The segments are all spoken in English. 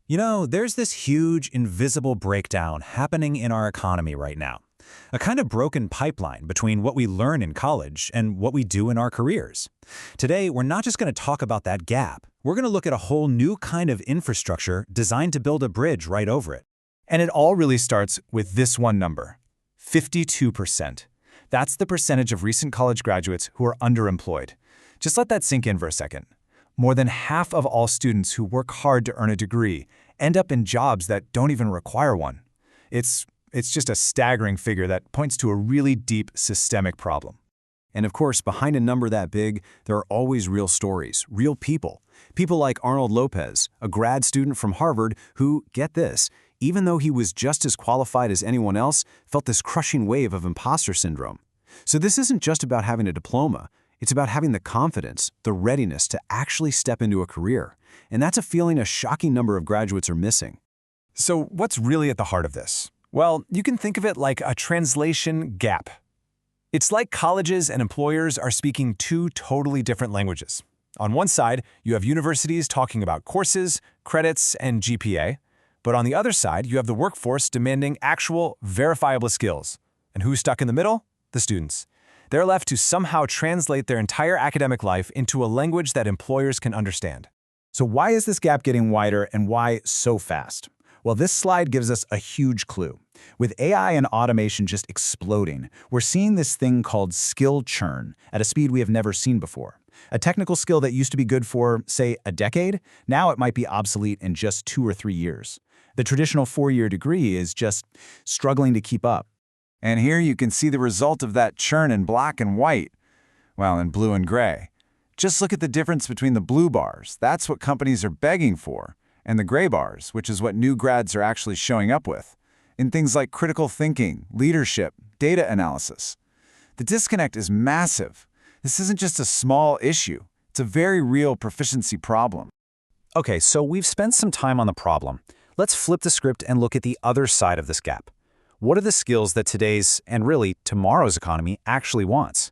There's this huge, invisible breakdown happening in our economy right now. A kind of broken pipeline between what we learn in college and what we do in our careers. Today, we're not just going to talk about that gap. We're going to look at a whole new kind of infrastructure designed to build a bridge right over it. And it all really starts with this one number, 52%. That's the percentage of recent college graduates who are underemployed. Just let that sink in for a second. More than half of all students who work hard to earn a degree end up in jobs that don't even require one. It's just a staggering figure that points to a really deep systemic problem. And of course, behind a number that big, there are always real stories, real people. People like Arnold Lopez, a grad student from Harvard who, get this, even though he was just as qualified as anyone else, felt this crushing wave of imposter syndrome. So this isn't just about having a diploma. It's about having the confidence, the readiness to actually step into a career. And that's a feeling a shocking number of graduates are missing. So what's really at the heart of this? Well, you can think of it like a translation gap. It's like colleges and employers are speaking two totally different languages. On one side, you have universities talking about courses, credits, and GPA. But on the other side, you have the workforce demanding actual, verifiable skills. And who's stuck in the middle? The students. They're left to somehow translate their entire academic life into a language that employers can understand. So why is this gap getting wider and why so fast? Well, this slide gives us a huge clue. With AI and automation just exploding, we're seeing this thing called skill churn at a speed we have never seen before. A technical skill that used to be good for, say, a decade, now it might be obsolete in just 2 or 3 years. The traditional 4-year degree is just struggling to keep up. And here you can see the result of that churn in black and white. Well, in blue and gray. Just look at the difference between the blue bars. That's what companies are begging for. And the gray bars, which is what new grads are actually showing up with. In things like critical thinking, leadership, data analysis. The disconnect is massive. This isn't just a small issue. It's a very real proficiency problem. Okay, so we've spent some time on the problem. Let's flip the script and look at the other side of this gap. What are the skills that today's, and really tomorrow's economy actually wants?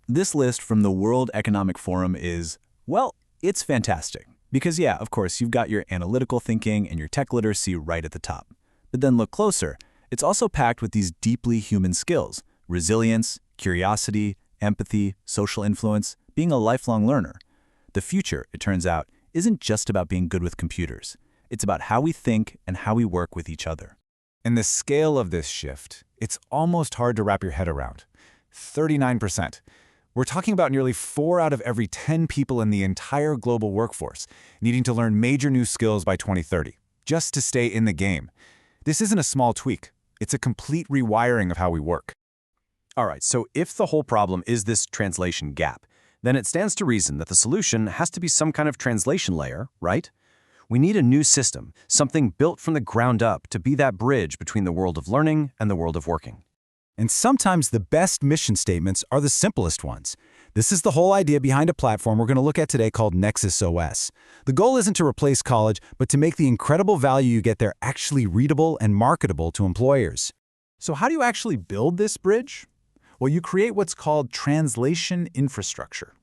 This list from the World Economic Forum is, well, it's fantastic. Because yeah, of course, you've got your analytical thinking and your tech literacy right at the top. But then look closer. It's also packed with these deeply human skills: resilience, curiosity, empathy, social influence, being a lifelong learner. The future, it turns out, isn't just about being good with computers. It's about how we think and how we work with each other. And the scale of this shift, it's almost hard to wrap your head around. 39%. We're talking about nearly 4 out of every 10 people in the entire global workforce needing to learn major new skills by 2030, just to stay in the game. This isn't a small tweak. It's a complete rewiring of how we work. All right, so if the whole problem is this translation gap, then it stands to reason that the solution has to be some kind of translation layer, right? We need a new system, something built from the ground up to be that bridge between the world of learning and the world of working. And sometimes the best mission statements are the simplest ones. This is the whole idea behind a platform we're going to look at today called Nexus OS. The goal isn't to replace college, but to make the incredible value you get there actually readable and marketable to employers. So how do you actually build this bridge? Well, you create what's called translation infrastructure.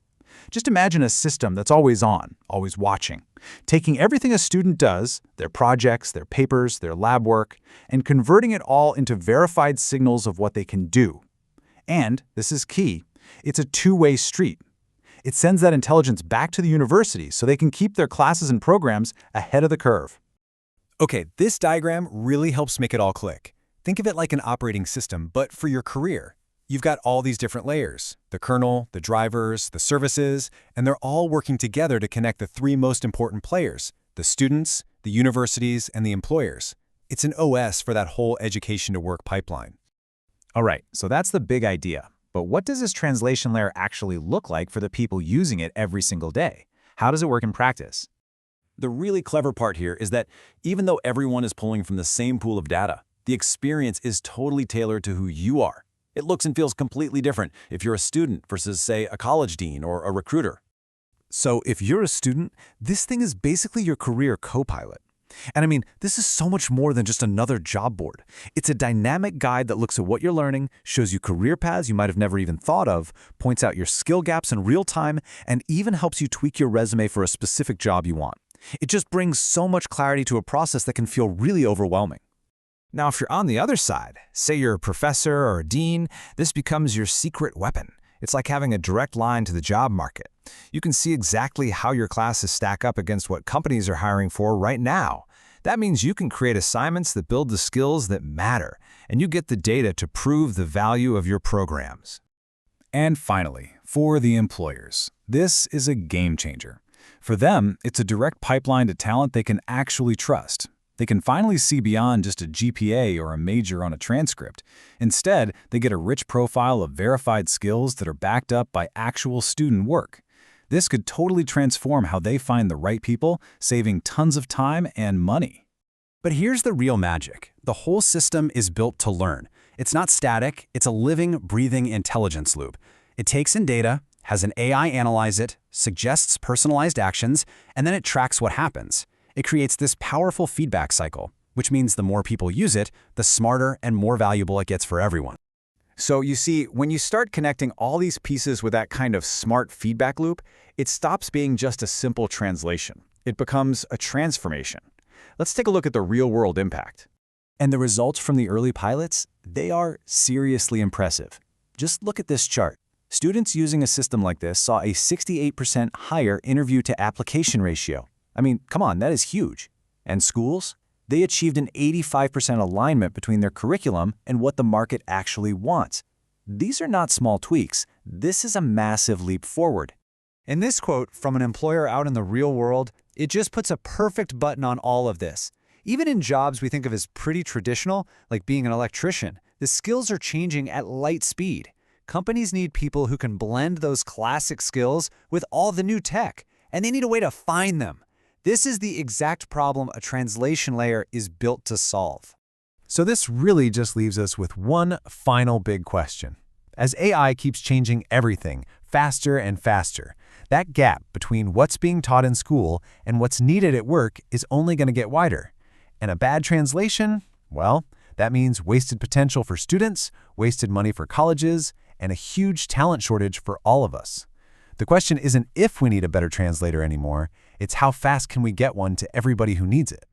Just imagine a system that's always on, always watching, taking everything a student does, their projects, their papers, their lab work, and converting it all into verified signals of what they can do. And, this is key, it's a two-way street. It sends that intelligence back to the university so they can keep their classes and programs ahead of the curve. Okay, this diagram really helps make it all click. Think of it like an operating system, but for your career. You've got all these different layers: the kernel, the drivers, the services, and they're all working together to connect the 3 most important players: the students, the universities, and the employers. It's an OS for that whole education-to-work pipeline. All right, so that's the big idea. But what does this translation layer actually look like for the people using it every single day? How does it work in practice? The really clever part here is that even though everyone is pulling from the same pool of data, the experience is totally tailored to who you are. It looks and feels completely different if you're a student versus, say, a college dean or a recruiter. So if you're a student, this thing is basically your career co-pilot. And I mean, this is so much more than just another job board. It's a dynamic guide that looks at what you're learning, shows you career paths you might have never even thought of, points out your skill gaps in real time, and even helps you tweak your resume for a specific job you want. It just brings so much clarity to a process that can feel really overwhelming. Now, if you're on the other side, say you're a professor or a dean, this becomes your secret weapon. It's like having a direct line to the job market. You can see exactly how your classes stack up against what companies are hiring for right now. That means you can create assignments that build the skills that matter, and you get the data to prove the value of your programs. And finally, for the employers, this is a game changer. For them, it's a direct pipeline to talent they can actually trust. They can finally see beyond just a GPA or a major on a transcript. Instead, they get a rich profile of verified skills that are backed up by actual student work. This could totally transform how they find the right people, saving tons of time and money. But here's the real magic. The whole system is built to learn. It's not static, it's a living, breathing intelligence loop. It takes in data, has an AI analyze it, suggests personalized actions, and then it tracks what happens. It creates this powerful feedback cycle, which means the more people use it, the smarter and more valuable it gets for everyone. So you see, when you start connecting all these pieces with that kind of smart feedback loop, it stops being just a simple translation. It becomes a transformation. Let's take a look at the real-world impact. And the results from the early pilots, they are seriously impressive. Just look at this chart. Students using a system like this saw a 68% higher interview-to-application ratio. I mean, come on, that is huge. And schools? They achieved an 85% alignment between their curriculum and what the market actually wants. These are not small tweaks. This is a massive leap forward. In this quote from an employer out in the real world, it just puts a perfect button on all of this. Even in jobs we think of as pretty traditional, like being an electrician, the skills are changing at light speed. Companies need people who can blend those classic skills with all the new tech, and they need a way to find them. This is the exact problem a translation layer is built to solve. So this really just leaves us with one final big question. As AI keeps changing everything faster and faster, that gap between what's being taught in school and what's needed at work is only going to get wider. And a bad translation, well, that means wasted potential for students, wasted money for colleges, and a huge talent shortage for all of us. The question isn't if we need a better translator anymore, it's how fast can we get one to everybody who needs it.